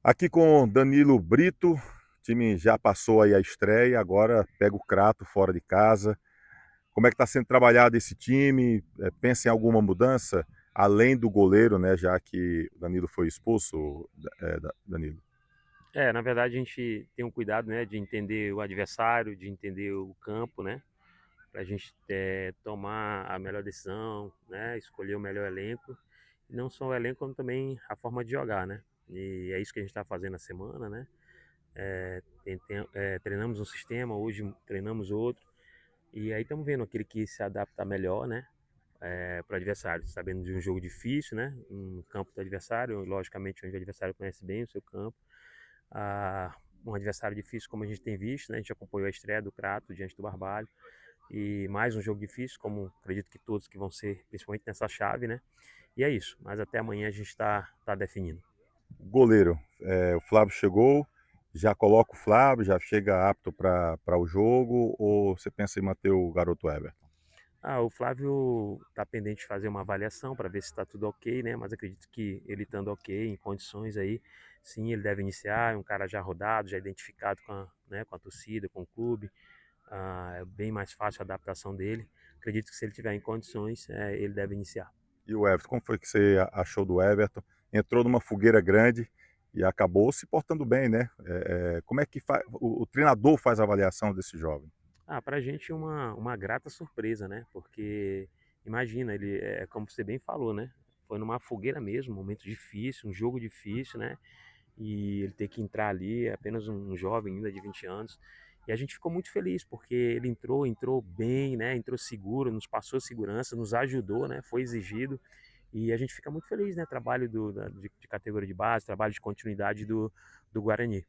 Aqui com Danilo Brito, o time já passou aí a estreia, agora pega o Crato fora de casa. Como é que está sendo trabalhado esse time? Pensa em alguma mudança, além do goleiro, né? Já que o Danilo foi expulso, Danilo. Na verdade a gente tem um cuidado, né, de entender o adversário, de entender o campo, né, para a gente tomar a melhor decisão, né, escolher o melhor elenco, e não só o elenco, como também a forma de jogar, né. E é isso que a gente está fazendo na semana, né. Treinamos um sistema, hoje treinamos outro, e aí estamos vendo aquele que se adapta melhor, né, para o adversário, sabendo de um jogo difícil, né, um campo do adversário, logicamente onde o adversário conhece bem o seu campo, a um adversário difícil como a gente tem visto, né? A gente acompanhou a estreia do Crato diante do Barbalho e mais um jogo difícil, como acredito que todos que vão ser, principalmente nessa chave, né? E é isso, mas até amanhã a gente está definindo. Goleiro, o Flávio chegou, já coloca o Flávio, já chega apto para o jogo, ou você pensa em manter o garoto Everton? O Flávio está pendente de fazer uma avaliação para ver se está tudo ok, né? Mas acredito que ele estando ok, em condições aí, sim, ele deve iniciar. É um cara já rodado, já identificado com a torcida, com o clube. É bem mais fácil a adaptação dele. Acredito que se ele tiver em condições, ele deve iniciar. E o Everton, como foi que você achou do Everton? Entrou numa fogueira grande e acabou se portando bem, né? Como é que o treinador faz a avaliação desse jovem? Para a gente uma grata surpresa, né? Porque imagina, ele é como você bem falou, né? Foi numa fogueira mesmo, um momento difícil, um jogo difícil, né? E ele ter que entrar ali, é apenas um jovem ainda de 20 anos. E a gente ficou muito feliz, porque ele entrou bem, né? Entrou seguro, nos passou segurança, nos ajudou, né? Foi exigido. E a gente fica muito feliz, né? Trabalho de categoria de base, trabalho de continuidade do Guarani.